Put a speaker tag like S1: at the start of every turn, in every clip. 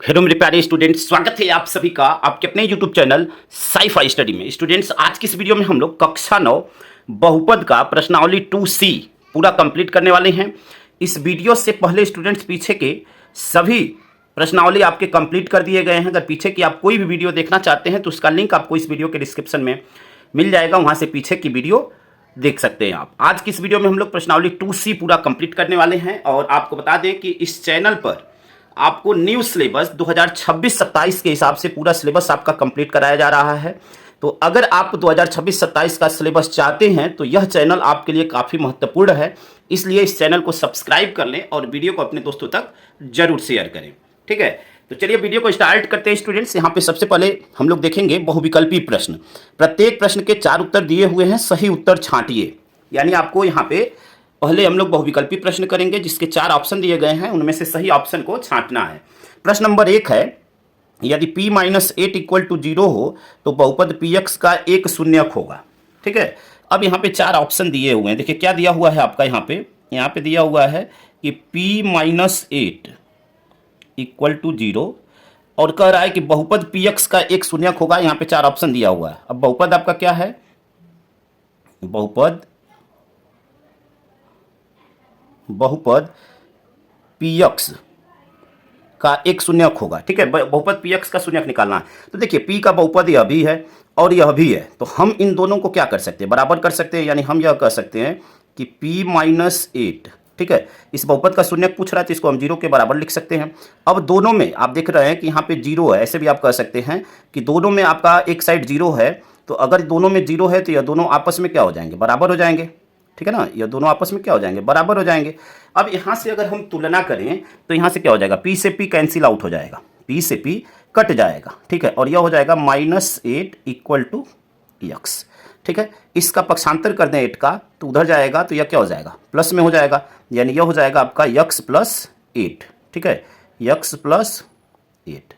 S1: Hello मेरे प्यारे students, स्वागत है आप सभी का आपके अपने यूट्यूब चैनल साई-फाई स्टडी में। स्टूडेंट्स, आज की इस वीडियो में हम लोग कक्षा 9 बहुपद का प्रश्नावली 2C पूरा कंप्लीट करने वाले हैं। इस वीडियो से पहले स्टूडेंट्स पीछे के सभी प्रश्नावली आपके कंप्लीट कर दिए गए हैं। अगर पीछे की आप कोई भी वीडियो देखना चाहते हैं तो उसका लिंक आपको इस वीडियो के डिस्क्रिप्शन में मिल जाएगा, वहाँ से पीछे की वीडियो देख सकते हैं आप। आज की इस वीडियो में हम लोग प्रश्नावली 2C पूरा कंप्लीट करने वाले हैं और आपको बता दें कि इस चैनल पर आपको न्यू सिलेबस 2026-27 के हिसाब से पूरा सिलेबस आपका कंप्लीट कराया जा रहा है। तो अगर आप 2026-27 का सिलेबस चाहते हैं तो यह चैनल आपके लिए काफ़ी महत्वपूर्ण है, इसलिए इस चैनल को सब्सक्राइब कर लें और वीडियो को अपने दोस्तों तक जरूर शेयर करें। ठीक है, तो चलिए वीडियो को स्टार्ट करते हैं स्टूडेंट्स। यहाँ पे सबसे पहले हम लोग देखेंगे बहुविकल्पी प्रश्न। प्रत्येक प्रश्न के 4 उत्तर दिए हुए हैं, सही उत्तर छांटिए। यानी आपको यहाँ पे पहले हम लोग बहुविकल्पी प्रश्न करेंगे जिसके 4 ऑप्शन दिए गए हैं, उनमें से सही ऑप्शन को छांटना है। प्रश्न नंबर 1 है, यदि p-8 इक्वल टू 0 हो तो बहुपद px का एक शून्यक होगा। ठीक है, अब यहाँ पे 4 ऑप्शन दिए हुए हैं। देखिए क्या दिया हुआ है आपका, यहाँ पे दिया हुआ है कि p-8 इक्वल टू 0 और कह रहा है कि बहुपद px का एक शून्यक होगा। यहाँ पे 4 ऑप्शन दिया हुआ है। अब बहुपद आपका क्या है, बहुपद px का एक शून्यक होगा। ठीक है, बहुपद px का शून्यक निकालना है। तो देखिए p का बहुपद यह भी है और यह भी है, तो हम इन दोनों को क्या कर सकते हैं, बराबर कर सकते हैं। यानी हम यह कह सकते हैं कि p-8, ठीक है, इस बहुपद का शून्यक पूछ रहा है तो इसको हम 0 के बराबर लिख सकते हैं। अब दोनों में आप देख रहे हैं कि यहाँ पे 0 है, ऐसे भी आप कह सकते हैं कि दोनों में आपका एक साइड 0 है, तो अगर दोनों में 0 है तो यह दोनों आपस में क्या हो जाएंगे, बराबर हो जाएंगे। ठीक है ना, ये दोनों आपस में क्या हो जाएंगे, बराबर हो जाएंगे। अब यहाँ से अगर हम तुलना करें तो यहाँ से क्या हो जाएगा, p से p कैंसिल आउट हो जाएगा, p से p कट जाएगा। ठीक है, और यह हो जाएगा -8 इक्वल टू x। ठीक है, इसका पक्षांतर कर दें 8 का तो उधर जाएगा तो यह क्या हो जाएगा, प्लस में हो जाएगा, यानी यह हो जाएगा आपका x + 8। ठीक है, x + 8।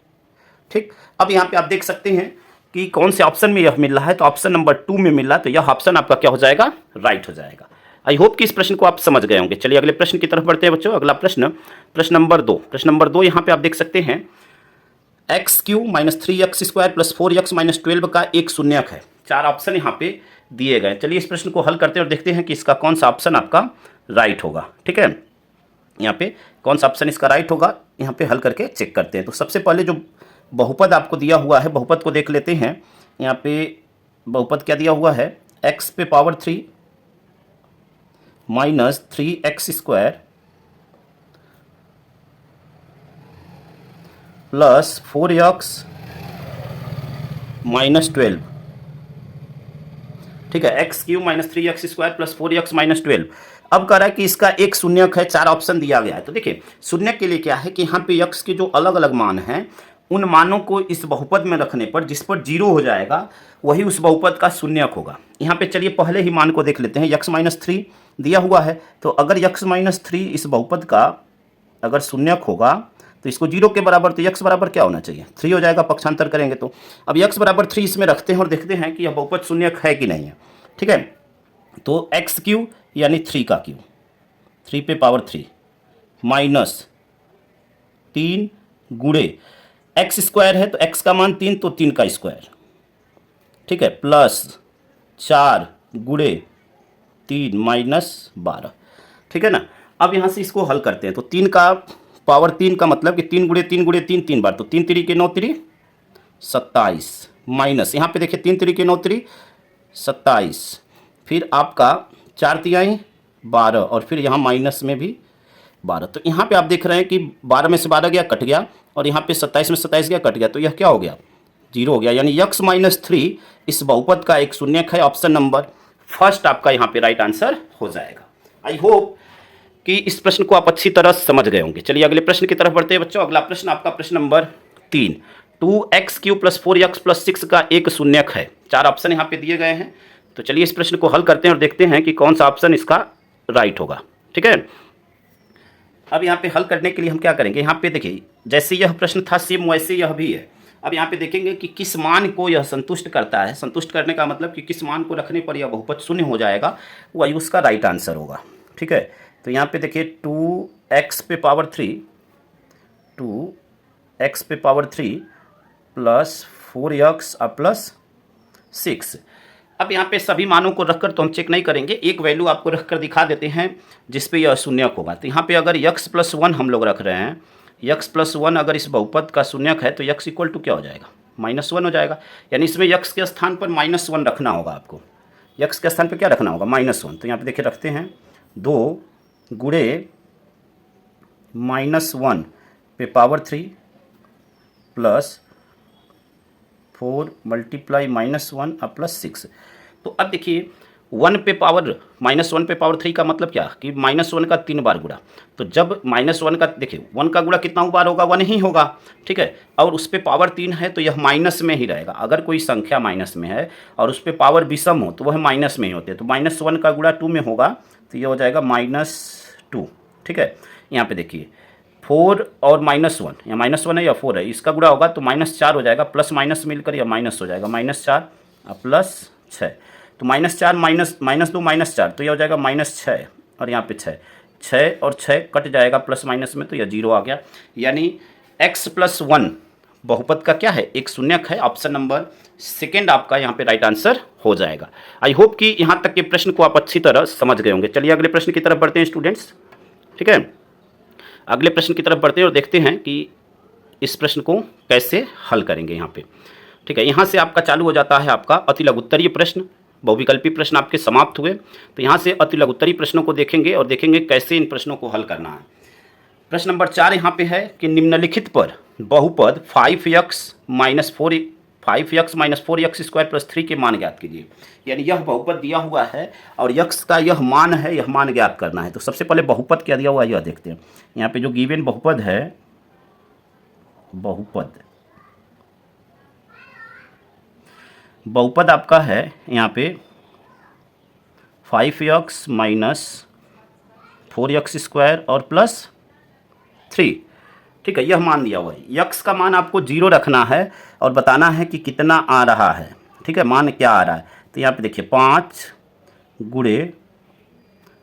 S1: ठीक, अब यहाँ पे आप देख सकते हैं कि कौन से ऑप्शन में यह मिल रहा है, तो ऑप्शन नंबर 2 में मिल रहा है, तो यह ऑप्शन आपका क्या हो जाएगा, राइट हो जाएगा। आई होप कि इस प्रश्न को आप समझ गए होंगे। चलिए अगले प्रश्न की तरफ बढ़ते हैं बच्चों। अगला प्रश्न, प्रश्न नंबर 2। प्रश्न नंबर 2 यहाँ पे आप देख सकते हैं x³ - 3x² + 4x - 12 का एक शून्यक है। 4 ऑप्शन यहाँ पे दिए गए। चलिए इस प्रश्न को हल करते हैं और देखते हैं कि इसका कौन सा ऑप्शन आपका राइट होगा। ठीक है, यहाँ पे कौन सा ऑप्शन इसका राइट होगा, यहाँ पे हल करके चेक करते हैं। तो सबसे पहले जो बहुपद आपको दिया हुआ है, बहुपद को देख लेते हैं। यहाँ पे बहुपद क्या दिया हुआ है, x पे पावर 3 - 3x² + 4x - 12। ठीक है, x³ - 3x² + 4x - 12। अब कह रहा है कि इसका एक शून्यक है, 4 ऑप्शन दिया गया है। तो देखिए शून्यक के लिए क्या है कि यहाँ पे x के जो अलग अलग मान हैं उन मानों को इस बहुपद में रखने पर जिस पर 0 हो जाएगा वही उस बहुपद का शून्यक होगा। यहाँ पे चलिए पहले ही मान को देख लेते हैं। x - 3 दिया हुआ है, तो अगर x - 3 इस बहुपद का अगर शून्यक होगा तो इसको 0 के बराबर, तो x बराबर क्या होना चाहिए, 3 हो जाएगा, पक्षांतर करेंगे तो। अब x बराबर 3 इसमें रखते हैं और देखते हैं कि यह बहुपद शून्यक है कि नहीं है। ठीक है, तो x³ यानी 3 का क्यूब, 3 पे पावर 3 -3 गुणे x² है तो x का मान 3, तो 3 का स्क्वायर। ठीक है, +4 गुणे 3 -12। ठीक है ना, अब यहाँ से इसको हल करते हैं। तो 3 का पावर 3 का मतलब कि 3 गुणे 3 गुणे 3 3 बार, तो 3 3 के 9 3 27 माइनस, यहाँ पे देखिए 3 3 के 9 3 27, फिर आपका 4 तिहाई 12 और फिर यहाँ माइनस में भी 12। तो यहाँ पे आप देख रहे हैं कि 12 में से 12 गया, कट गया, और यहाँ पे 27 में 27 गया, कट गया, तो यह क्या हो गया, 0 हो गया। यानी x - 3 इस बहुपद का एक शून्यक है। ऑप्शन नंबर फर्स्ट आपका यहाँ पे राइट आंसर हो जाएगा। आई होप कि इस प्रश्न को आप अच्छी तरह समझ गए होंगे। चलिए अगले प्रश्न की तरफ बढ़ते हैं बच्चों। अगला प्रश्न आपका प्रश्न नंबर 3। 2x³ + 4x + 6 का एक शून्यक है। 4 ऑप्शन यहाँ पे दिए गए हैं, तो चलिए इस प्रश्न को हल करते हैं और देखते हैं कि कौन सा ऑप्शन इसका राइट होगा। ठीक है, अब यहाँ पे हल करने के लिए हम क्या करेंगे, यहाँ पे देखिए जैसे यह प्रश्न था सेम वैसे यह भी है। अब यहाँ पे देखेंगे कि किस मान को यह संतुष्ट करता है। संतुष्ट करने का मतलब कि किस मान को रखने पर यह बहुपद शून्य हो जाएगा, वही उसका राइट आंसर होगा। ठीक है, तो यहाँ पे देखिए 2x पे पावर 3 एक्स पे पावर 3 प्लस 4x प्लस 6। अब यहाँ पे सभी मानों को रखकर तो हम चेक नहीं करेंगे, एक वैल्यू आपको रखकर दिखा देते हैं जिस पे यह शून्यक होगा। तो यहाँ पे अगर x+1 हम लोग रख रहे हैं, x+1 अगर इस बहुपद का शून्यक है तो x इक्वल टू क्या हो जाएगा, -1 हो जाएगा। यानी इसमें x के स्थान पर -1 रखना होगा आपको, x के स्थान पर क्या रखना होगा, -1। तो यहाँ पे देखिए रखते हैं 2 गुणे -1 पे पावर 3 प्लस 4 मल्टीप्लाई -1 प्लस 6। तो अब देखिए 1 पे पावर -1 पे पावर 3 का मतलब क्या कि -1 का 3 बार गुणा। तो जब -1 का देखिए 1 का गुणा कितना बार होगा, 1 ही होगा, ठीक है। और उस पे पावर 3 है तो यह माइनस में ही रहेगा। अगर कोई संख्या माइनस में है और उस पे पावर विषम हो तो वह माइनस में ही होते हैं। तो -1 का गुणा 2 में होगा तो यह हो जाएगा -2, ठीक है। यहाँ पे देखिए 4 और -1, या -1 है या 4 है, इसका गुणा होगा तो -4 हो जाएगा, प्लस माइनस मिलकर या माइनस हो जाएगा, -4 प्लस 6। तो -4 -2 -4 तो यह हो जाएगा -6 और यहाँ पे 6 और 6 कट जाएगा प्लस माइनस में तो यह 0 आ गया। यानी x+1 बहुपद का क्या है, एक शून्यक है। ऑप्शन नंबर सेकेंड आपका यहाँ पे राइट आंसर हो जाएगा। आई होप कि यहाँ तक के प्रश्न को आप अच्छी तरह समझ गए होंगे। चलिए अगले प्रश्न की तरफ बढ़ते हैं स्टूडेंट्स, ठीक है। अगले प्रश्न की तरफ बढ़ते हैं और देखते हैं कि इस प्रश्न को कैसे हल करेंगे यहाँ पे, ठीक है। यहाँ से आपका चालू हो जाता है आपका अति लघुत्तरीय प्रश्न, बहुविकल्पी प्रश्न आपके समाप्त हुए। तो यहाँ से अति लघुत्तरीय प्रश्नों को देखेंगे और देखेंगे कैसे इन प्रश्नों को हल करना है। प्रश्न नंबर 4 यहाँ पे है कि निम्नलिखित पर बहुपद 5x - 4x² + 3 के मान ज्ञात कीजिए। यानी यह बहुपद दिया हुआ है और x का यह मान है, यह मान ज्ञात करना है। तो सबसे पहले बहुपद क्या दिया हुआ है यह देखते हैं। यहाँ पे जो गिवन बहुपद है, बहुपद आपका है यहाँ पे 5x - 4x² और प्लस 3, ठीक है। यह मान दिया हुआ है। यक्स का मान आपको 0 रखना है और बताना है कि कितना आ रहा है, ठीक है, मान क्या आ रहा है। तो यहाँ पे देखिए 5 गुणे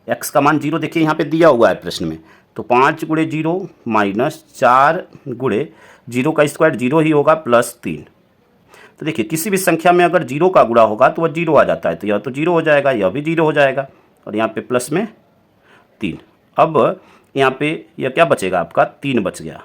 S1: एक्स का मान 0 देखिए यहाँ पे दिया हुआ है प्रश्न में। तो 5 गुणे 0 -4 गुणे 0 का स्क्वायर 0 ही होगा प्लस 3। तो देखिए किसी भी संख्या में अगर 0 का गुणा होगा तो वह 0 आ जाता है। तो यह तो 0 हो जाएगा, यह भी 0 हो जाएगा और यहाँ पे प्लस में 3। अब यहाँ पे यह क्या बचेगा आपका, 3 बच गया,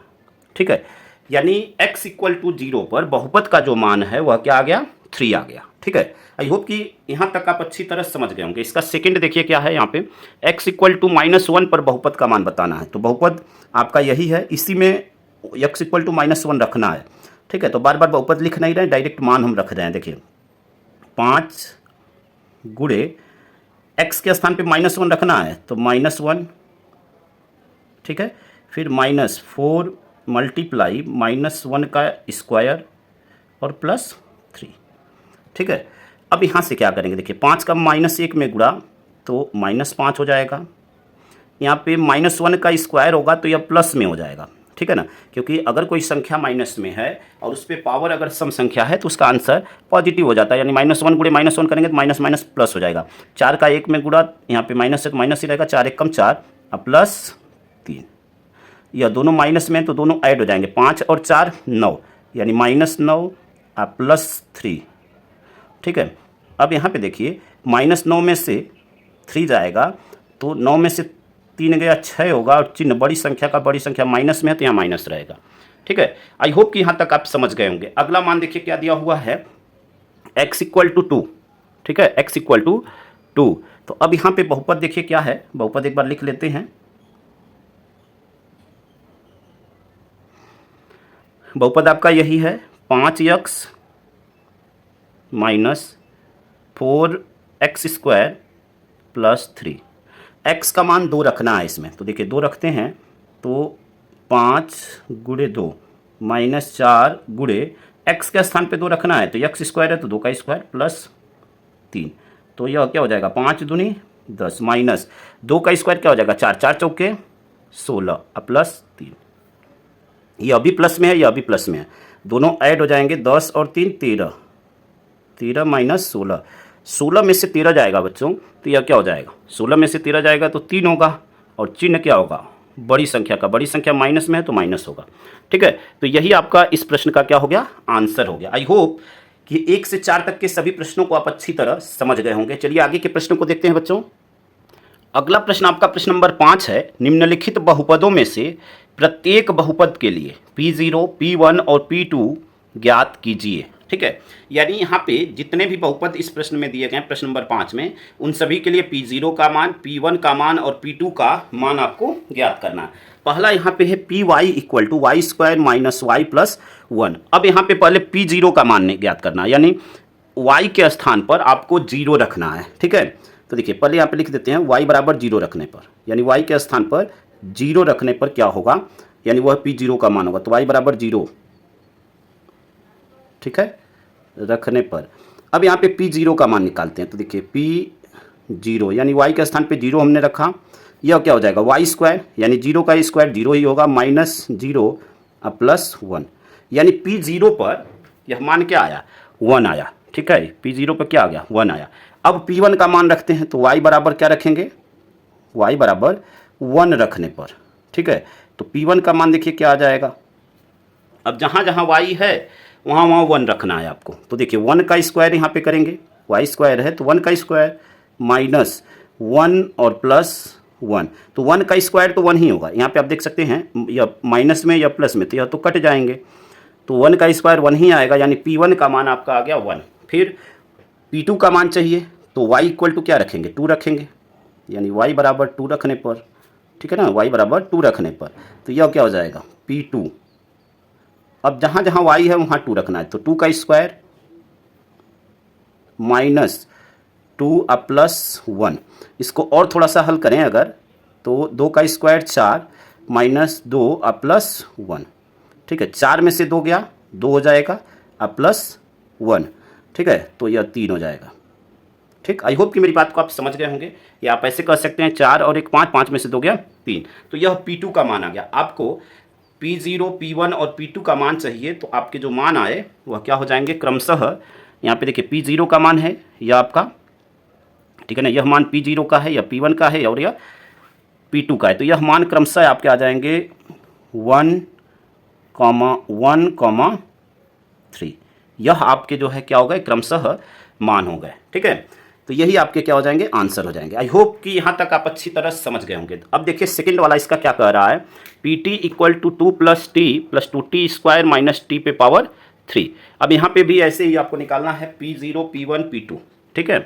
S1: ठीक है। यानी x = 0 पर बहुपद का जो मान है वह क्या आ गया, 3 आ गया, ठीक है। आई होप कि यहाँ तक आप अच्छी तरह समझ गए होंगे। इसका सेकंड देखिए क्या है, यहाँ पे x = -1 पर बहुपद का मान बताना है। तो बहुपद आपका यही है, इसी में x = -1 रखना है, ठीक है। तो बार बार बहुपद लिख नहीं रहे, डायरेक्ट मान हम रख रहे हैं। देखिए 5 गुणे x के स्थान पे -1 रखना है तो -1, ठीक है। फिर -4 मल्टीप्लाई -1 का स्क्वायर और प्लस 3, ठीक है। अब यहाँ से क्या करेंगे, देखिए 5 का -1 में गुणा तो -5 हो जाएगा। यहाँ पे -1 का स्क्वायर होगा तो यह प्लस में हो जाएगा, ठीक है ना। क्योंकि अगर कोई संख्या माइनस में है और उस पर पावर अगर सम संख्या है तो उसका आंसर पॉजिटिव हो जाता है। यानी -1 गुणे -1 करेंगे तो माइनस माइनस प्लस हो जाएगा। 4 का 1 में गुणा, यहाँ पे -1 माइनस ही रहेगा, 4 1 कम 4 अब प्लस 3। यह दोनों माइनस में तो दोनों ऐड हो जाएंगे, 5 और 4 9, यानी -9 प्लस 3, ठीक है। अब यहाँ पे देखिए -9 में से 3 जाएगा तो 9 में से 3 गया 6 होगा और चिन्ह बड़ी संख्या माइनस में है तो यहाँ माइनस रहेगा, ठीक है। आई होप कि यहाँ तक आप समझ गए होंगे। अगला मान देखिए क्या दिया हुआ है, x = 2, ठीक है, x = 2। तो अब यहाँ पे बहुपद देखिए क्या है, बहुपद एक बार लिख लेते हैं। बहुपद आपका यही है 5x - 4x² प्लस 3। x का मान 2 रखना है इसमें। तो देखिए 2 रखते हैं तो 5 गुणे 2 -4 गुणे x के स्थान पे 2 रखना है तो x² है तो 2 का स्क्वायर प्लस 3। तो यह क्या हो जाएगा, 5 दूनी 10 माइनस 2 का स्क्वायर क्या हो जाएगा, 4 4 चौके 16 प्लस 3। यह भी प्लस में है, यह भी प्लस में है, दोनों ऐड हो जाएंगे, 10 और 3 13, 13 माइनस 16, 16 में से 13 जाएगा बच्चों तो यह क्या हो जाएगा, 16 में से 13 जाएगा तो 3 होगा और चिन्ह क्या होगा, बड़ी संख्या का, बड़ी संख्या माइनस में है तो माइनस होगा। ठीक है, तो यही आपका इस प्रश्न का क्या हो गया, आंसर हो गया। आई होप कि 1 से 4 तक के सभी प्रश्नों को आप अच्छी तरह समझ गए होंगे। चलिए आगे के प्रश्नों को देखते हैं बच्चों। अगला प्रश्न आपका प्रश्न नंबर 5 है, निम्नलिखित बहुपदों में से प्रत्येक बहुपद के लिए P0, P1 और P2 ज्ञात कीजिए। ठीक है, यानी यहाँ पे जितने भी बहुपद इस प्रश्न में दिए गए हैं, प्रश्न नंबर 5 में, उन सभी के लिए P0 का मान, P1 का मान और P2 का मान आपको ज्ञात करना है। पहला यहाँ पे है Py equal to Y square minus Y plus 1। अब यहाँ पे पहले P0 का मान ज्ञात करना है, यानी y के स्थान पर आपको 0 रखना है। ठीक है, तो देखिए पहले यहाँ पे लिख देते हैं y बराबर 0 रखने पर, यानी y के स्थान पर 0 रखने पर क्या होगा, यानी वह P0 का मान होगा। तो y बराबर 0, ठीक है, रखने पर अब यहाँ पे P0 का मान निकालते हैं। तो देखिए P0 यानी y के स्थान पे 0 हमने रखा, यह क्या हो जाएगा वाई स्क्वायर, यानी 0 का स्क्वायर 0 ही होगा, माइनस 0 प्लस 1, यानी P0 पर यह मान क्या आया, 1 आया। ठीक है, P0 पर क्या आ गया, 1 आया। अब P1 का मान रखते हैं, तो y बराबर क्या रखेंगे, y बराबर 1 रखने पर। ठीक है, तो P1 का मान देखिए क्या आ जाएगा। अब जहाँ जहाँ y है वहाँ वहाँ 1 रखना है आपको। तो देखिए 1 का स्क्वायर यहाँ पे करेंगे, y स्क्वायर है तो 1 का स्क्वायर माइनस 1 और प्लस 1, तो 1 का स्क्वायर तो 1 ही होगा। यहाँ पे आप देख सकते हैं या माइनस में या प्लस में, तो यह तो कट जाएंगे, तो 1 का स्क्वायर 1 ही आएगा, यानी P1 का मान आपका आ गया 1। फिर P2 का मान चाहिए, तो y इक्वल टू क्या रखेंगे, 2 रखेंगे, यानी y बराबर 2 रखने पर, ठीक है ना, y बराबर 2 रखने पर, तो यह क्या हो जाएगा P2। अब जहाँ जहाँ y है वहाँ 2 रखना है, तो 2 का स्क्वायर माइनस 2 प्लस 1, इसको और थोड़ा सा हल करें अगर, तो 2 का स्क्वायर 4 माइनस 2 प्लस 1। ठीक है, 4 में से 2 गया, 2 हो जाएगा, प्लस 1। ठीक है, तो यह 3 हो जाएगा। ठीक, आई होप कि मेरी बात को आप समझ गए होंगे। या आप ऐसे कर सकते हैं 4 और 1 5, 5 में से 2 गया 3, तो यह P2 का मान आ गया। आपको P0, P1 और P2 का मान चाहिए, तो आपके जो मान आए वह क्या हो जाएंगे क्रमशः। यहाँ पे देखिए P0 का मान है यह आपका, ठीक है ना, यह मान P0 का है या P1 का है और यह P2 का है, तो यह मान क्रमशः आपके आ जाएंगे 1, 1, 3। यह आपके जो है क्या हो गए क्रमशः मान हो गए। ठीक है, तो यही आपके क्या हो जाएंगे आंसर हो जाएंगे। आई होप कि यहाँ तक आप अच्छी तरह समझ गए होंगे। अब देखिए सेकंड वाला इसका क्या कह रहा है, PT equal to 2 plus T plus 2t square minus T पे पावर 3। अब यहाँ पे भी ऐसे ही आपको निकालना है P0, P1, P2। ठीक है,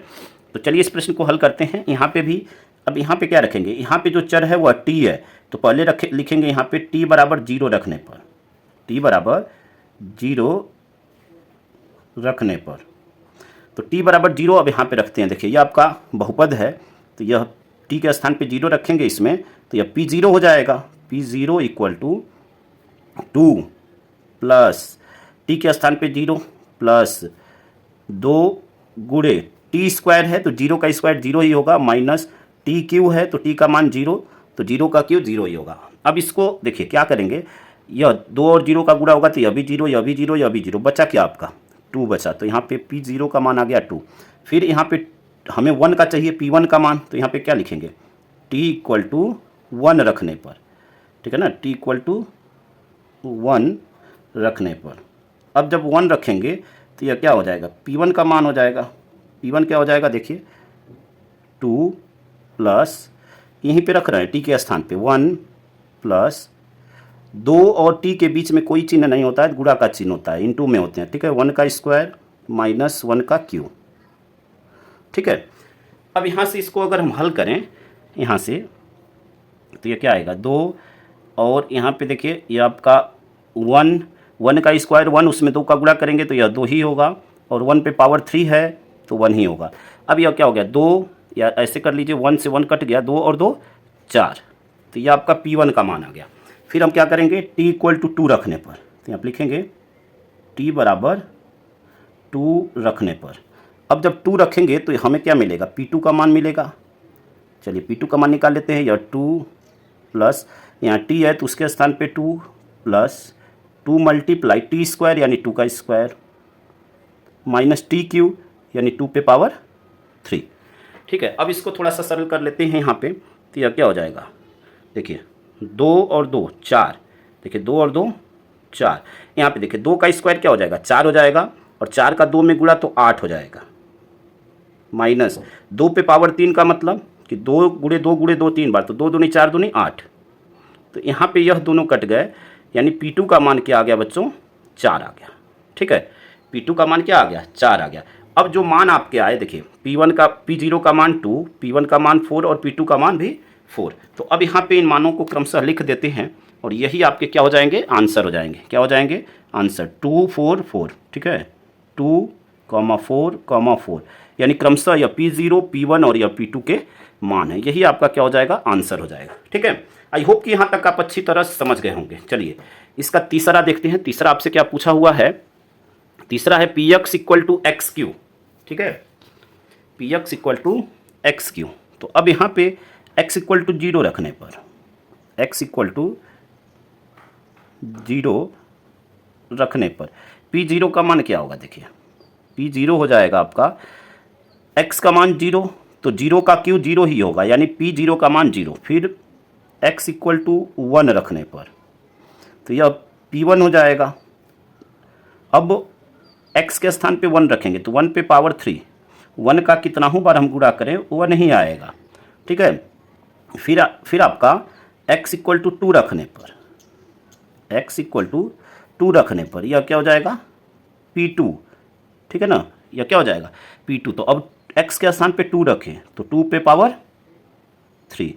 S1: तो चलिए इस प्रश्न को हल करते हैं। यहाँ पे भी अब यहाँ पे क्या रखेंगे, यहाँ पे जो चर है वह t है, तो पहले लिखेंगे यहाँ पे t बराबर 0 रखने पर, t बराबर 0 रखने पर, तो t बराबर 0 अब यहाँ पे रखते हैं। देखिए यह आपका बहुपद है, तो यह t के स्थान पे 0 रखेंगे इसमें, तो यह P0 हो जाएगा। P0 equal to 2 plus t के स्थान पे 0 प्लस 2 गुणे t स्क्वायर है तो 0 का स्क्वायर 0 ही होगा, माइनस t क्यू है तो t का मान 0, तो 0 का क्यू 0 ही होगा। अब इसको देखिए क्या करेंगे, यह 2 और 0 का गुणा होगा तो यह भी 0, यह भी 0, यह भी 0, बचा क्या आपका 2 बचा, तो यहाँ पे P0 का मान आ गया 2। फिर यहाँ पे हमें 1 का चाहिए P1 का मान, तो यहाँ पे क्या लिखेंगे t इक्वल टू 1 रखने पर, ठीक है ना, t इक्वल टू 1 रखने पर। अब जब 1 रखेंगे तो यह क्या हो जाएगा P1 का मान हो जाएगा, P1 क्या हो जाएगा देखिए 2 प्लस यहीं पे रख रहे हैं t के स्थान पे 1 प्लस 2 और t के बीच में कोई चिन्ह नहीं होता है, गुणा का चिन्ह होता है, इनटू में होते हैं। ठीक है, 1 का स्क्वायर माइनस 1 का क्यू। ठीक है, अब यहाँ से इसको अगर हम हल करें यहाँ से, तो ये क्या आएगा 2 और यहाँ पे देखिए ये आपका 1 का स्क्वायर 1, उसमें 2 का गुणा करेंगे तो यह 2 ही होगा, और 1 पे पावर 3 है तो 1 ही होगा। अब यह क्या हो गया 2, या ऐसे कर लीजिए 1 से 1 कट गया, 2 और 2 4, तो यह आपका P1 का मान आ गया। फिर हम क्या करेंगे t इक्वल टू 2 रखने पर, तो यहाँ लिखेंगे t बराबर 2 रखने पर। अब जब 2 रखेंगे तो हमें क्या मिलेगा P2 का मान मिलेगा। चलिए P2 का मान निकाल लेते हैं, यह 2 प्लस यहाँ t है तो उसके स्थान पे 2 प्लस 2 मल्टीप्लाई t स्क्वायर यानी 2 का स्क्वायर माइनस टी क्यू यानी 2 पे पावर 3। ठीक है, अब इसको थोड़ा सा सरल कर लेते हैं यहाँ पे, तो यह क्या हो जाएगा देखिए 2 और 2 4, देखिए 2 और 2 4, यहाँ पे देखिए 2 का स्क्वायर क्या हो जाएगा 4 हो जाएगा, और 4 का 2 में गुणा तो 8 हो जाएगा, माइनस 2 पे पावर 3 का मतलब कि 2 गुणे 2 गुणे 2 3 बार, तो 2 दूनी 4 दूनी 8, तो यहाँ पे यह दोनों कट गए, यानी P2 का मान क्या आ गया बच्चों 4 आ गया। ठीक है, P2 का मान क्या आ गया 4 आ गया। अब जो मान आपके आए देखिए P0 का मान 2, P1 का मान 4 और P2 का मान भी 4, तो अब यहाँ पे इन मानों को क्रमशः लिख देते हैं और यही आपके क्या हो जाएंगे आंसर हो जाएंगे। क्या हो जाएंगे आंसर 2 4 4। ठीक है, 2 4 4, यानी क्रमशः यह P0 P1 और यह P2 के मान है, यही आपका क्या हो जाएगा आंसर हो जाएगा। ठीक है, आई होप कि यहाँ तक आप अच्छी तरह समझ गए होंगे। चलिए इसका तीसरा देखते हैं। तीसरा आपसे क्या पूछा हुआ है, तीसरा है Px equal to X Q. ठीक है, Px equal to X Q, तो अब यहाँ पे x इक्वल टू 0 रखने पर, x इक्वल टू 0 रखने पर P0 का मान क्या होगा, देखिए P0 हो जाएगा आपका x का मान 0, तो 0 का क्यू 0 ही होगा, यानी P0 का मान 0, फिर x इक्वल टू 1 रखने पर तो यह P1 हो जाएगा। अब x के स्थान पे 1 रखेंगे तो 1 पे पावर 3, 1 का कितना ही बार हम गुणा करें वो नहीं आएगा। ठीक है, फिर आपका x इक्वल टू 2 रखने पर, x इक्वल टू 2 रखने पर यह क्या हो जाएगा P2। ठीक है ना, यह क्या हो जाएगा P2। तो अब x के स्थान पे 2 रखें तो 2 पे पावर 3,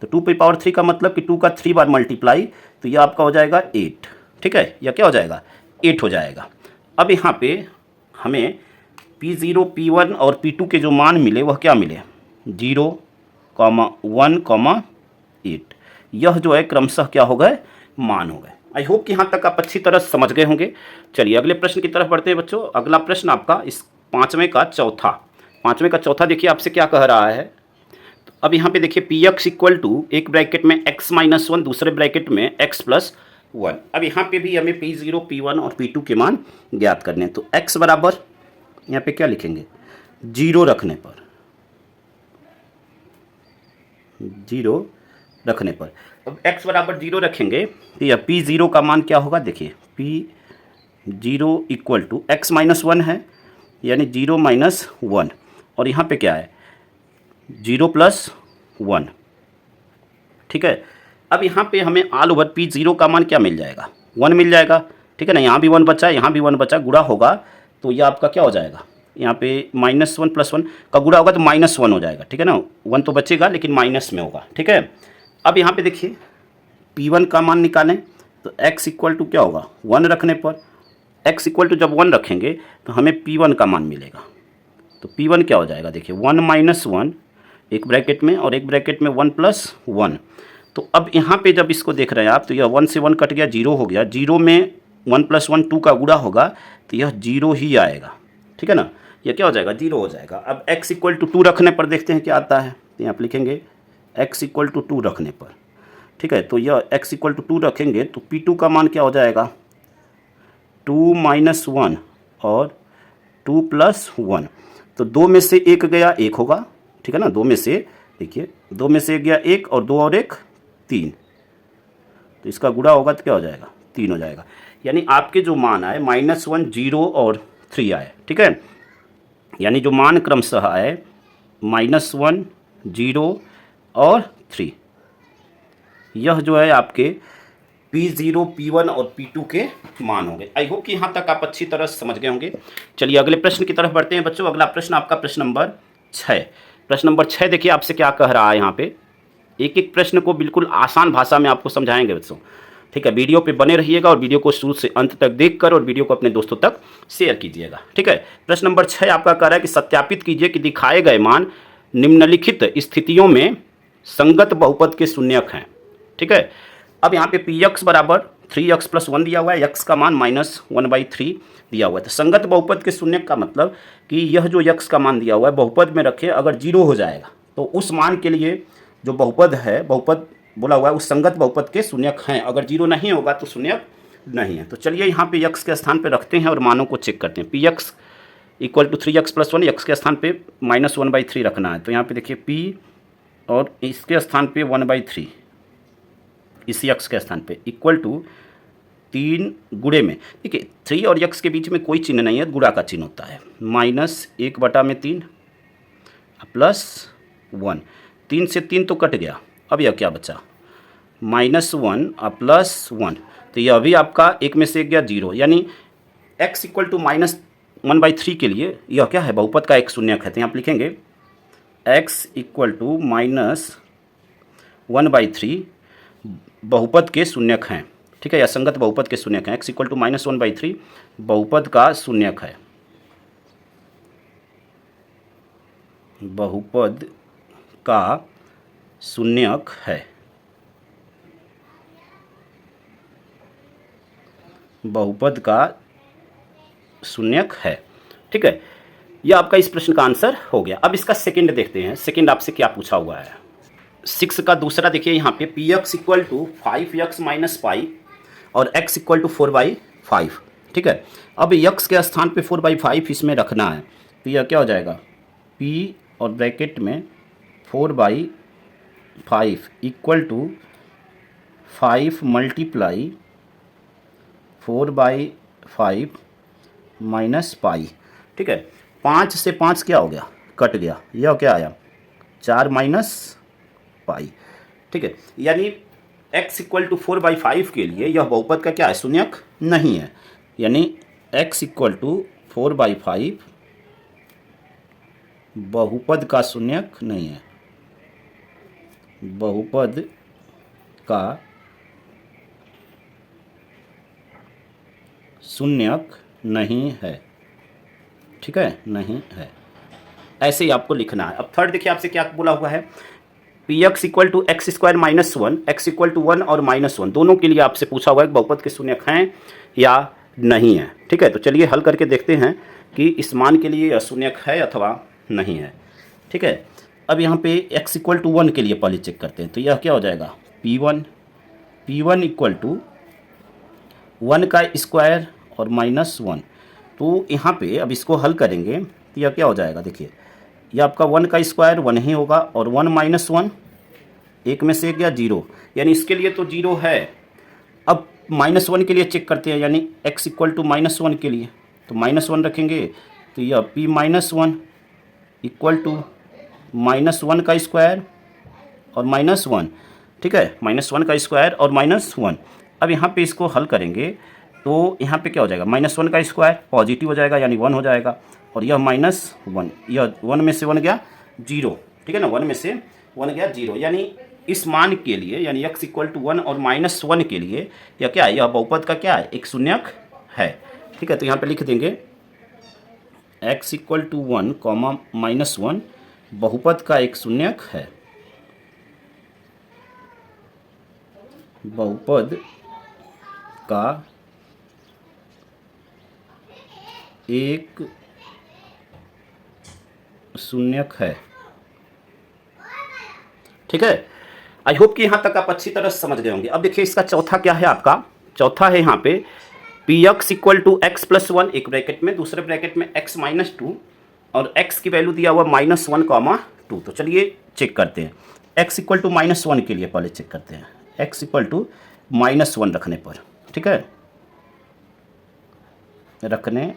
S1: तो 2 पे पावर 3 का मतलब कि 2 का 3 बार मल्टीप्लाई, तो यह आपका हो जाएगा 8। ठीक है, यह क्या हो जाएगा 8 हो जाएगा। अब यहाँ पे हमें P0 P1 और P2 के जो मान मिले वह क्या मिले 0, 1, 8, यह जो है क्रमशः क्या हो गए मान हो गए। आई होप कि यहाँ तक आप अच्छी तरह समझ गए होंगे। चलिए अगले प्रश्न की तरफ बढ़ते हैं बच्चों। अगला प्रश्न आपका इस पाँचवें का चौथा देखिए आपसे क्या कह रहा है। तो अब यहाँ पे देखिए Px इक्वल टू एक ब्रैकेट में x माइनस 1, दूसरे ब्रैकेट में x प्लस 1। अब यहाँ पे भी हमें P0 P1 और P2 के मान ज्ञात करने हैं, तो x बराबर यहाँ पे क्या लिखेंगे 0 रखने पर, 0 रखने पर, अब x बराबर 0 रखेंगे तो यह P0 का मान क्या होगा, देखिए P0 equal to x minus 1 है, यानी 0 माइनस 1, और यहाँ पे क्या है 0 प्लस 1। ठीक है, अब यहाँ पे हमें ऑल ओवर P0 का मान क्या मिल जाएगा 1 मिल जाएगा। ठीक है ना, यहाँ भी 1 बचा, यहाँ भी 1 बचा, गुणा होगा तो यह आपका क्या हो जाएगा, यहाँ पे -1 + 1 का गुणा होगा तो -1 हो जाएगा। ठीक है ना, 1 तो बचेगा लेकिन माइनस में होगा। ठीक है, अब यहाँ पे देखिए P1 का मान निकालें तो x इक्वल टू क्या होगा 1 रखने पर, x इक्वल टू जब 1 रखेंगे तो हमें P1 का मान मिलेगा, तो P1 क्या हो जाएगा, देखिए 1 माइनस 1 एक ब्रैकेट में और एक ब्रैकेट में 1 प्लस 1। तो अब यहाँ पे जब इसको देख रहे हैं आप तो यह 1 से 1 कट गया, 0 हो गया, 0 में 1 + 1 2 का गुणा होगा तो यह 0 ही आएगा। ठीक है ना, यह क्या हो जाएगा 0 हो जाएगा। अब x इक्वल टू 2 रखने पर देखते हैं क्या आता है, तो यहाँ पर लिखेंगे x इक्वल टू 2 रखने पर। ठीक है, तो यह x इक्वल टू 2 रखेंगे तो P2 का मान क्या हो जाएगा 2 माइनस 1 और 2 प्लस 1, तो 2 में से 1 गया 1 होगा। ठीक है ना, 2 में से देखिए 2 में से 1 गया 1 और 2 और 1 3, तो इसका गुणा होगा तो क्या हो जाएगा 3 हो जाएगा। यानी आपके जो मान आए -1 0 और 3 आए। ठीक है, यानी जो मान क्रमशः आए -1 0 और 3, यह जो है आपके P0 P1 और P2 के मान होंगे। आई होप कि यहाँ तक आप अच्छी तरह समझ गए होंगे। चलिए अगले प्रश्न की तरफ बढ़ते हैं बच्चों। अगला प्रश्न आपका प्रश्न नंबर 6। प्रश्न नंबर 6 देखिए आपसे क्या कह रहा है। यहाँ पे एक एक प्रश्न को बिल्कुल आसान भाषा में आपको समझाएंगे बच्चों। ठीक है, वीडियो पे बने रहिएगा और वीडियो को शुरू से अंत तक देखकर और वीडियो को अपने दोस्तों तक शेयर कीजिएगा। ठीक है, प्रश्न नंबर 6 आपका कह रहा है कि सत्यापित कीजिए कि दिखाए गए मान निम्नलिखित स्थितियों में संगत बहुपद के शून्यक हैं। ठीक है, अब यहाँ पे Px बराबर 3x + 1 दिया हुआ है, x का मान -1/3 दिया हुआ है। तो संगत बहुपद के शून्यक का मतलब कि यह जो x का मान दिया हुआ है बहुपद में रखे, अगर 0 हो जाएगा तो उस मान के लिए जो बहुपद है, बहुपद बोला हुआ है उस संगत बहुपद के शून्यक हैं, अगर 0 नहीं होगा तो शून्यक नहीं है। तो चलिए यहाँ पे x के स्थान पे रखते हैं और मानों को चेक करते हैं। Px equal to 3x + 1, x के स्थान पे -1/3 रखना है। तो यहाँ पे देखिए P और इसके स्थान पे 1/3, इसी यक्स के स्थान पे इक्वल टू 3 गुणे में, देखिए 3 और यक्स के बीच में कोई चिन्ह नहीं है, गुणा का चिन्ह होता है, -1/3 प्लस 1, 3 से 3 तो कट गया, अब यह क्या बचा -1 प्लस 1, तो यह भी आपका 1 में से 1 गया 0, यानी x इक्वल टू -1/3 के लिए यह क्या है, बहुपद का एक शून्यक है। तो यहाँ आप लिखेंगे x इक्वल टू -1/3 बहुपद के शून्यक हैं, ठीक है, या संगत बहुपद के शून्यक हैं। x इक्वल टू -1/3 बहुपद का शून्यक है, बहुपद का शून्यक है, बहुपद का शून्यक है, ठीक है। यह आपका इस प्रश्न का आंसर हो गया। अब इसका सेकंड देखते हैं, सेकंड आपसे क्या पूछा हुआ है। 6 का दूसरा देखिए यहाँ पे px equal to 5x minus pi और x इक्वल टू 4/5, ठीक है। अब x के स्थान पे 4/5 इसमें रखना है, तो यह क्या हो जाएगा p और ब्रैकेट में 4/5 equal to 5 multiply 4/5 minus pi, ठीक है। 5 से 5 क्या हो गया, कट गया, यह क्या आया 4 माइनस पाई, ठीक है। यानी x इक्वल टू 4/5 के लिए यह बहुपद का क्या है, शून्यक नहीं है, यानी x इक्वल टू 4/5 बहुपद का शून्यक नहीं है, बहुपद का शून्यक नहीं है, ठीक है, नहीं है, ऐसे ही आपको लिखना है। अब थर्ड देखिए आपसे क्या बोला हुआ है, px equal to x square minus 1, x equal to 1 और -1 दोनों के लिए आपसे पूछा हुआ है कि बहुपद के शून्यक हैं या नहीं है, ठीक है। तो चलिए हल करके देखते हैं कि इस मान के लिए यह शून्यक है अथवा नहीं है, ठीक है। अब यहाँ पे x इक्वल टू 1 के लिए पहले चेक करते हैं, तो यह क्या हो जाएगा p1 इक्वल टू 1 का स्क्वायर और -1, तो यहाँ पे अब इसको हल करेंगे तो यह क्या हो जाएगा, देखिए यह आपका 1 का स्क्वायर 1 ही होगा और 1 माइनस 1, 1 में से 1 गया 0, यानी इसके लिए तो 0 है। अब -1 के लिए चेक करते हैं, यानी x इक्वल टू -1 के लिए, तो -1 रखेंगे तो यह p-1 इक्वल टू -1 का स्क्वायर और -1, ठीक है, -1 का स्क्वायर और -1। अब यहाँ पे इसको हल करेंगे तो यहाँ पे क्या हो जाएगा, -1 का स्क्वायर पॉजिटिव हो जाएगा यानी 1 हो जाएगा, और यह -1, यह 1 में से 1 गया 0, ठीक है ना, 1 में से 1 गया 0, यानी इस मान के लिए यानी x इक्वल टू 1 और -1 के लिए यह क्या है, यह बहुपद का क्या है, एक शून्यक है, ठीक है। तो यहाँ पे लिख देंगे x इक्वल टू 1, -1 बहुपद का एक शून्यक है, बहुपद का एक शून्यक है, ठीक है। आई होप कि यहाँ तक आप अच्छी तरह समझ गए होंगे। अब देखिए इसका चौथा क्या है, आपका चौथा है यहाँ पे px equal to x plus 1, एक ब्रैकेट में, दूसरे ब्रैकेट में x माइनस 2 और x की वैल्यू दिया हुआ -1, 2। तो चलिए चेक करते हैं, x इक्वल टू -1 के लिए पहले चेक करते हैं, x इक्वल टू -1 रखने पर, ठीक है, रखने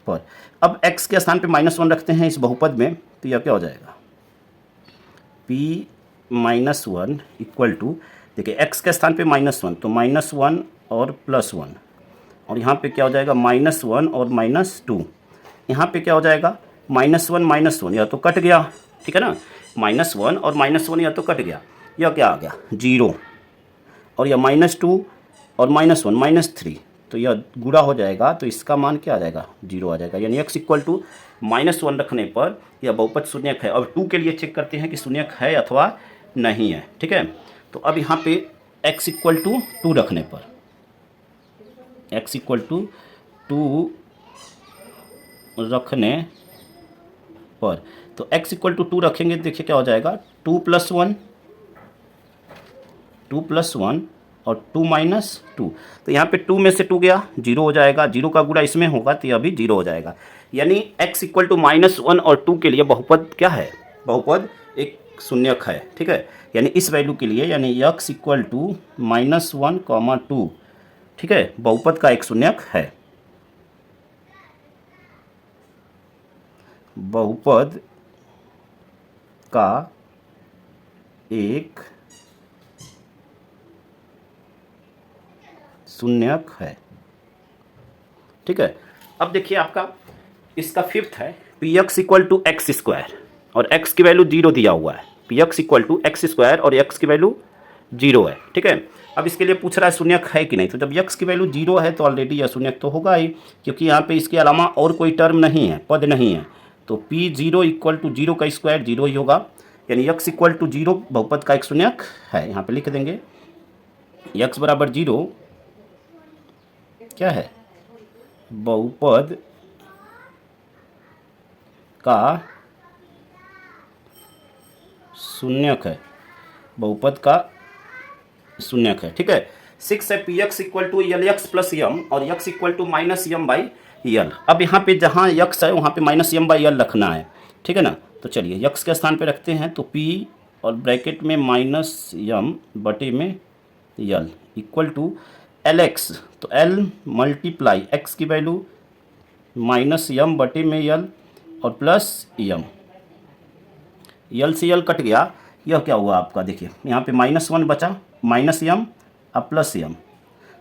S1: पर अब x के स्थान पे -1 रखते हैं इस बहुपद में, तो यह क्या हो जाएगा p-1 इक्वल टू, देखिए x के स्थान पे -1 तो -1 और +1, और यहाँ पे क्या हो जाएगा -1 और -2, यहाँ पे क्या हो जाएगा -1, यह तो कट गया, ठीक है ना, -1 और -1 यह तो कट गया, यह क्या आ गया 0, और यह -2 और -1 -3, तो यह गुणा हो जाएगा, तो इसका मान क्या आ जाएगा 0 आ जाएगा, यानी x इक्वल टू -1 रखने पर यह बहुपद शून्यक है। अब 2 के लिए चेक करते हैं कि शून्यक है अथवा नहीं है, ठीक है। तो अब यहाँ पे x इक्वल टू 2 रखने पर, x इक्वल टू 2 रखने पर, तो x इक्वल टू 2 रखेंगे, देखिए क्या हो जाएगा 2 + 1 और 2 - 2, तो यहाँ पे 2 में से 2 गया 0 हो जाएगा, 0 का गुणा इसमें होगा तो यह भी 0 हो जाएगा, यानी x इक्वल टू -1 और 2 के लिए बहुपद क्या है, बहुपद एक शून्यक है, ठीक है। यानी इस वैल्यू के लिए यानी x इक्वल टू -1, 2, ठीक है, बहुपद का एक शून्यक है। बहुपद का एक शून्यक है, ठीक है। अब देखिए आपका इसका फिफ्थ है P x equal to X square और x की वैल्यू 0 दिया हुआ है। P x equal to X square और x की वैल्यू 0 है, ठीक है। अब इसके लिए पूछ रहा है शून्यक है कि नहीं, तो जब x की वैल्यू 0 है तो ऑलरेडी यह शून्यक तो होगा ही, क्योंकि यहाँ पे इसके अलावा और कोई टर्म नहीं है, पद नहीं है। तो p0 इक्वल टू 0 का स्क्वायर 0 ही होगा, यानी x इक्वल टू 0 बहुपद का एक शून्यक है। यहाँ पे लिख देंगे x बराबर 0 क्या है, बहुपद का शून्यक है, बहुपद का शून्यक है, ठीक है। 6 है P x equal to L X plus M और x equal to minus M by L. अब यहाँ पे जहाँ x है वहाँ पे माइनस एम बाई एल रखना है, ठीक है ना। तो चलिए x के स्थान पे रखते हैं, तो p और ब्रैकेट में माइनस एम बटे में L equal to L X, तो l मल्टीप्लाई x की वैल्यू माइनस एम बटे में एल और प्लस एम, यल से यल कट गया, यह क्या हुआ आपका, देखिए यहाँ पे -1 बचा, माइनस एम अब प्लस एम,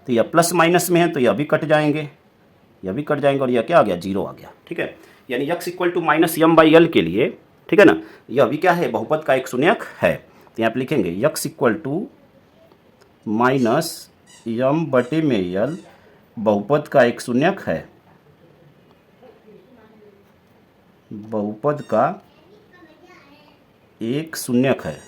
S1: तो यह प्लस माइनस में है तो यह भी कट जाएंगे, यह भी कट जाएंगे और यह क्या आ गया, 0 आ गया, ठीक है। यानी x equal to minus M by L के लिए, ठीक है ना, यह भी क्या है, बहुपद का एक शून्यक है। तो यहाँ पे लिखेंगे x equal to minus M बटे में एल बहुपद का एक शून्यक है, बहुपद का एक शून्यक है,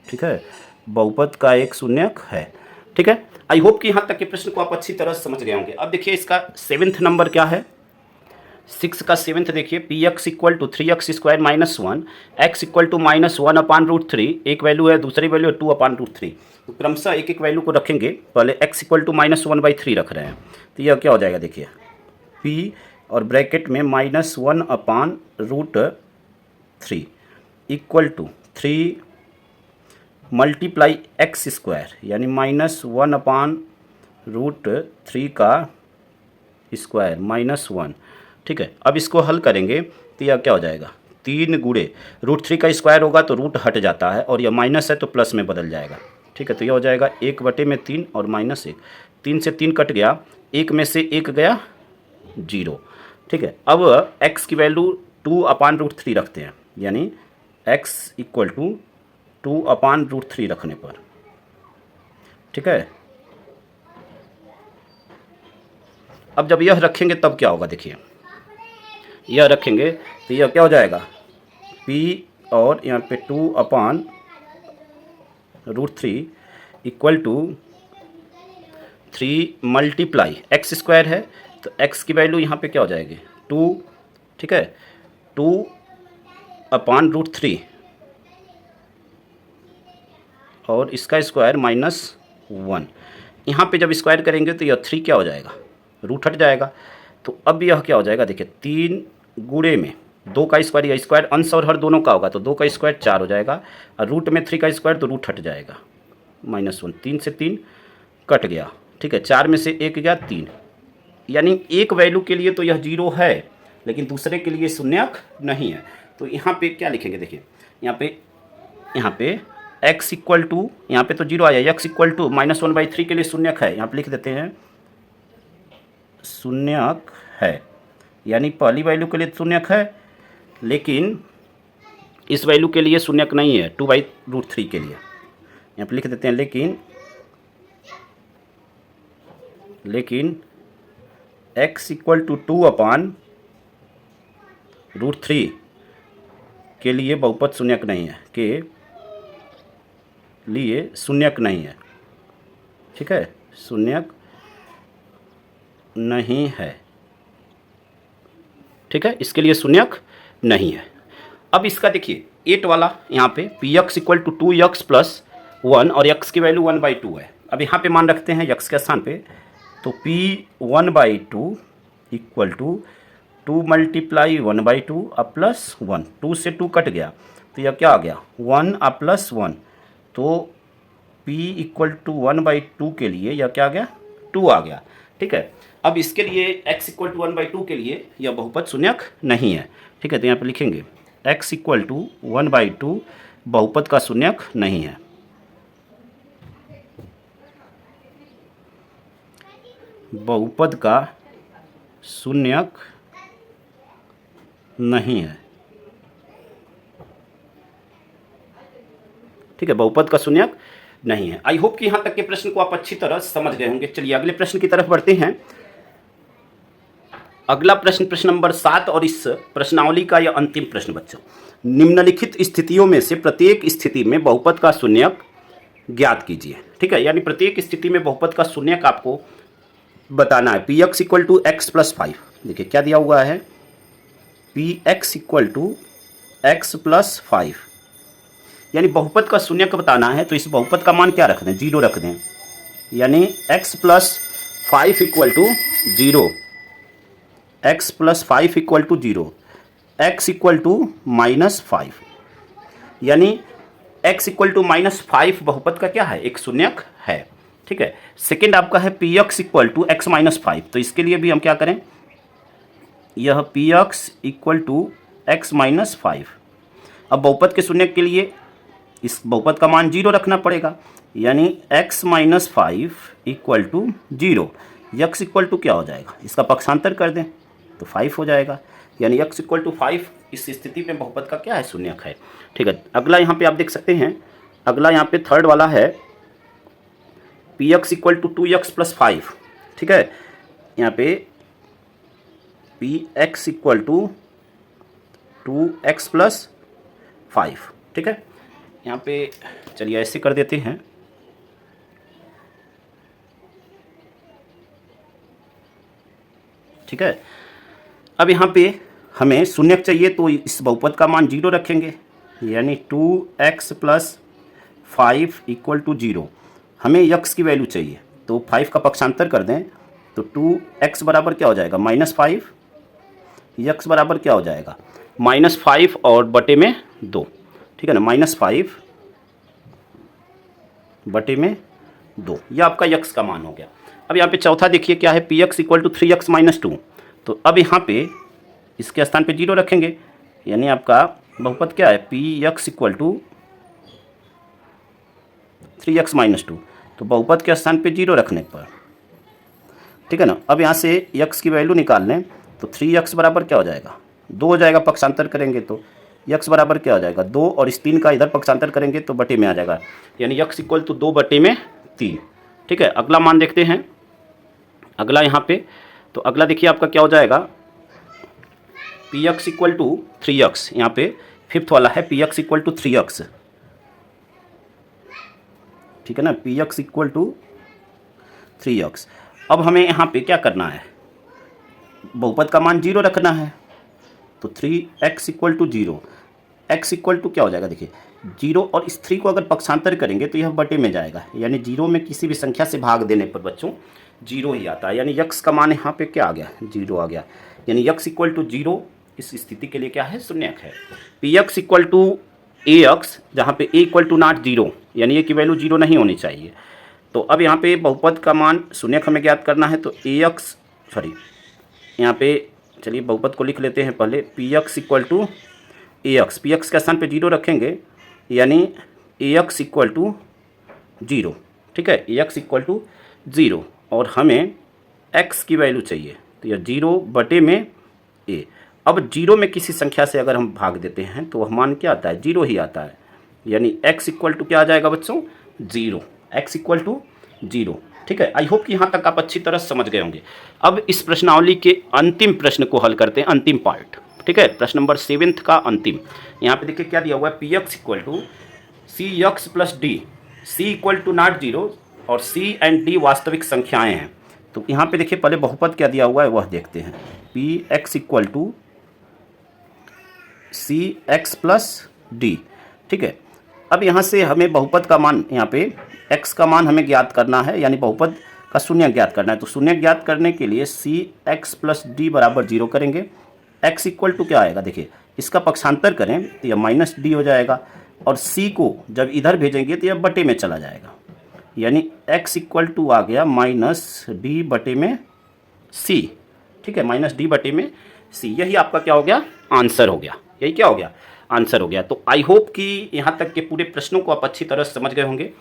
S1: ठीक है, बहुपद का एक शून्यक है, ठीक है। आई होप कि यहाँ तक के प्रश्न को आप अच्छी तरह समझ गए होंगे। अब देखिए इसका 7th नंबर क्या है, 6 का 7th देखिए, p x equal to 3x square minus 1, x equal to -1/√3, एक वैल्यू है, दूसरी वैल्यू है 2/√3। तो क्रमशः एक एक वैल्यू को रखेंगे, पहले x इक्वल टू -1/3 रख रहे हैं, तो यह क्या हो जाएगा, देखिए p और ब्रैकेट में -1/√3 equal to 3 multiply x square यानी -1/√3 का स्क्वायर -1, ठीक है। अब इसको हल करेंगे तो यह क्या हो जाएगा, 3 गुणे √3 का स्क्वायर होगा तो रूट हट जाता है और यह माइनस है तो प्लस में बदल जाएगा, ठीक है। तो यह हो जाएगा 1/3 और -1, 3 से 3 कट गया, 1 में से 1 गया 0, ठीक है। अब x की वैल्यू 2/√3 रखते हैं, यानी x इक्वल टू 2/√3 रखने पर, ठीक है। अब जब यह रखेंगे तब क्या होगा, देखिए यह रखेंगे तो यह क्या हो जाएगा, p और यहाँ पे 2/√3 equal to 3 multiply x square है, तो x की वैल्यू यहाँ पे क्या हो जाएगी, 2, ठीक है, 2/√3 और इसका स्क्वायर -1। यहाँ पे जब स्क्वायर करेंगे तो यह 3 क्या हो जाएगा, रूट हट जाएगा। तो अब यह क्या हो जाएगा, देखिए 3 गुणे में 2 का स्क्वायर, यह स्क्वायर अंश और हर दोनों का होगा तो 2 का स्क्वायर 4 हो जाएगा, और रूट में 3 का स्क्वायर तो रूट हट जाएगा, -1, 3 से 3 कट गया, ठीक है, 4 में से 1 गया 3, यानी एक वैल्यू के लिए तो यह 0 है लेकिन दूसरे के लिए शून्यक नहीं है। तो यहाँ पे क्या लिखेंगे, देखिए यहाँ पे x इक्वल टू, यहाँ पे तो 0 आया, x इक्वल टू -1/3 के लिए शून्यक है, यहाँ पे लिख देते हैं शून्यक है, यानी पहली वैल्यू के लिए शून्यक है लेकिन इस वैल्यू के लिए शून्यक नहीं है, 2/√3 के लिए, यहाँ पे लिख देते हैं लेकिन x इक्वल टू 2/√3 के लिए बहुपद शून्यक नहीं है, के लिए शून्यक नहीं है, ठीक है, शून्यक नहीं है, ठीक है, इसके लिए शून्यक नहीं है। अब इसका देखिए 8 वाला, यहाँ पे p x equal to 2x plus 1 और x की वैल्यू 1/2 है। अब यहाँ पे मान रखते हैं x के स्थान पे, तो p 1/2 इक्वल टू 2 मल्टीप्लाई 1/2 अब प्लस 1, 2 से 2 कट गया तो यह क्या आ गया 1 अब प्लस 1, तो p इक्वल टू 1/2 के लिए यह क्या आ गया 2 आ गया। ठीक है, अब इसके लिए x इक्वल टू 1/2 के लिए यह बहुपद शून्यक नहीं है। ठीक है, तो यहाँ पे लिखेंगे x इक्वल टू 1/2 बहुपद का शून्यक नहीं है। बहुपद का शून्यक नहीं है। ठीक है, बहुपद का शून्यक नहीं है। आई होप कि यहाँ तक के प्रश्न को आप अच्छी तरह समझ गए होंगे। चलिए अगले प्रश्न की तरफ बढ़ते हैं। अगला प्रश्न, प्रश्न नंबर 7 और इस प्रश्नावली का यह अंतिम प्रश्न बच्चों। निम्नलिखित स्थितियों में से प्रत्येक स्थिति में बहुपद का शून्यक ज्ञात कीजिए। ठीक है, यानी प्रत्येक स्थिति में बहुपद का शून्यक आपको बताना है। P x equal to x plus 5, देखिए क्या दिया हुआ है, P x equal to x plus 5, यानी बहुपद का शून्यक बताना है। तो इस बहुपद का मान क्या रख दें, 0 रख दें, यानी x plus 5 equal to 0, x plus 5 equal to 0, x equal to -5, यानी x इक्वल टू -5 बहुपद का क्या है, एक शून्यक है। ठीक है, सेकेंड आपका है P x equal to x minus 5, तो इसके लिए भी हम क्या करें, यह p x equal to x minus 5। अब बहुपद के शून्यक के लिए इस बहुपद का मान 0 रखना पड़ेगा, यानी x minus 5 equal to 0, x equal to क्या हो जाएगा, इसका पक्षांतर कर दें तो 5 हो जाएगा, यानी x इक्वल टू 5 इस स्थिति में बहुपद का क्या है, शून्यक है। ठीक है, अगला यहाँ पे आप देख सकते हैं, अगला यहाँ पे थर्ड वाला है P x equal to 2x plus 5। ठीक है, यहाँ पे p x equal to 2x plus 5। ठीक है, यहाँ पे चलिए ऐसे कर देते हैं, ठीक है। अब यहाँ पे हमें शून्यक चाहिए तो इस बहुपद का मान 0 रखेंगे, यानी 2x प्लस 5 इक्वल टू 0। हमें x की वैल्यू चाहिए तो 5 का पक्षांतर कर दें तो 2x बराबर क्या हो जाएगा, -5, x बराबर क्या हो जाएगा, -5 और बटे में 2। ठीक है ना, -5 बटे में 2, यह आपका x का मान हो गया। अब यहाँ पे चौथा देखिए क्या है, P x equal to 3x minus 2। तो अब यहाँ पे इसके स्थान पे 0 रखेंगे, यानी आपका बहुपद क्या है, P x equal to 3x minus 2। तो बहुपद के स्थान पे 0 रखने पर, ठीक है ना, अब यहाँ से x की वैल्यू निकाल लें तो 3x बराबर क्या हो जाएगा, 2 हो जाएगा, पक्षांतर करेंगे तो x बराबर क्या हो जाएगा, 2, और इस 3 का इधर पक्षांतर करेंगे तो बटे में आ जाएगा, यानी x इक्वल टू 2 बटे में 3। ठीक है, अगला मान देखते हैं, अगला यहाँ पे, तो अगला देखिए आपका क्या हो जाएगा, P x equal to 3x, यहाँ पे फिफ्थ वाला है P x equal to 3x। ठीक है ना, P x equal to 3x। अब हमें यहाँ पे क्या करना है, बहुपद का मान 0 रखना है, तो 3x equal to 0, x equal to क्या हो जाएगा, देखिए 0, और इस 3 को अगर पक्षांतर करेंगे तो यह बटे में जाएगा, यानी 0 में किसी भी संख्या से भाग देने पर बच्चों 0 ही आता है, यानी x का मान यहाँ पे क्या आ गया, 0 आ गया, यानी x इक्वल टू 0 इस स्थिति के लिए क्या है, शून्यक है। P x equal to a x, जहाँ पे ए इक्वल टू नॉट 0, यानी ए की वैल्यू 0 नहीं होनी चाहिए। तो अब यहाँ पे बहुपद का मान शून्यक हमें ज्ञात करना है, तो ए एक्स, सॉरी यहाँ पे चलिए बहुपद को लिख लेते हैं पहले, p x equal to a x, p x के स्थान पे 0 रखेंगे, यानी ए एक्स इक्वल टू 0। ठीक है, ए एक्स इक्वल टू 0, और हमें x की वैल्यू चाहिए, तो यह 0 बटे में a। अब 0 में किसी संख्या से अगर हम भाग देते हैं तो वह मान क्या आता है, 0 ही आता है, यानी x इक्वल टू क्या आ जाएगा बच्चों, 0, x इक्वल टू 0। ठीक है, आई होप कि यहाँ तक आप अच्छी तरह समझ गए होंगे। अब इस प्रश्नावली के अंतिम प्रश्न को हल करते हैं, अंतिम पार्ट। ठीक है, प्रश्न नंबर 7 का अंतिम, यहाँ पे देखिए क्या दिया हुआ है, P x equal to c x plus d, c equal to not 0 और c एंड d वास्तविक संख्याएं हैं। तो यहाँ पे देखिए पहले बहुपद क्या दिया हुआ है वह देखते हैं, p x equal to c x plus d. ठीक है, अब यहाँ से हमें बहुपद का मान, यहाँ पे x का मान हमें ज्ञात करना है, यानी बहुपद का शून्य ज्ञात करना है। तो शून्य ज्ञात करने के लिए सी एक्स प्लस डी बराबर 0 करेंगे, x इक्वल टू क्या आएगा, देखिए इसका पक्षांतर करें तो यह माइनस डी हो जाएगा, और c को जब इधर भेजेंगे तो यह बटे में चला जाएगा, यानी x इक्वल टू आ गया माइनस डी बटे में c। ठीक है, माइनस डी बटे में c, यही आपका क्या हो गया, आंसर हो गया। यही क्या हो गया, आंसर हो गया। तो आई होप कि यहाँ तक के पूरे प्रश्नों को आप अच्छी तरह समझ गए होंगे।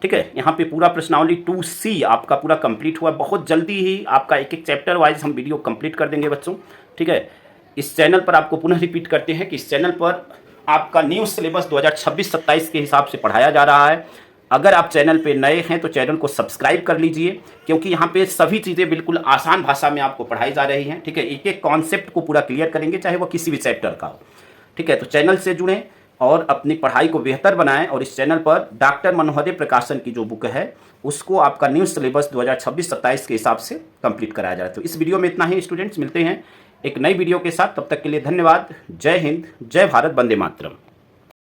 S1: ठीक है, यहाँ पे पूरा प्रश्नावली 2C आपका पूरा कंप्लीट हुआ। बहुत जल्दी ही आपका एक एक चैप्टर वाइज हम वीडियो कंप्लीट कर देंगे बच्चों। ठीक है, इस चैनल पर आपको पुनः रिपीट करते हैं कि इस चैनल पर आपका न्यू सिलेबस 2026-27 के हिसाब से पढ़ाया जा रहा है। अगर आप चैनल पे नए हैं तो चैनल को सब्सक्राइब कर लीजिए, क्योंकि यहाँ पे सभी चीज़ें बिल्कुल आसान भाषा में आपको पढ़ाई जा रही हैं। ठीक है, एक एक कॉन्सेप्ट को पूरा क्लियर करेंगे, चाहे वो किसी भी चैप्टर का हो। ठीक है, तो चैनल से जुड़ें और अपनी पढ़ाई को बेहतर बनाएं। और इस चैनल पर डॉक्टर मनोहरे प्रकाशन की जो बुक है उसको आपका न्यू सिलेबस 2026-27 के हिसाब से कंप्लीट कराया जा रहा है। तो इस वीडियो में इतना ही स्टूडेंट्स, मिलते हैं एक नई वीडियो के साथ। तब तक के लिए धन्यवाद। जय हिंद, जय भारत, वंदे मातरम।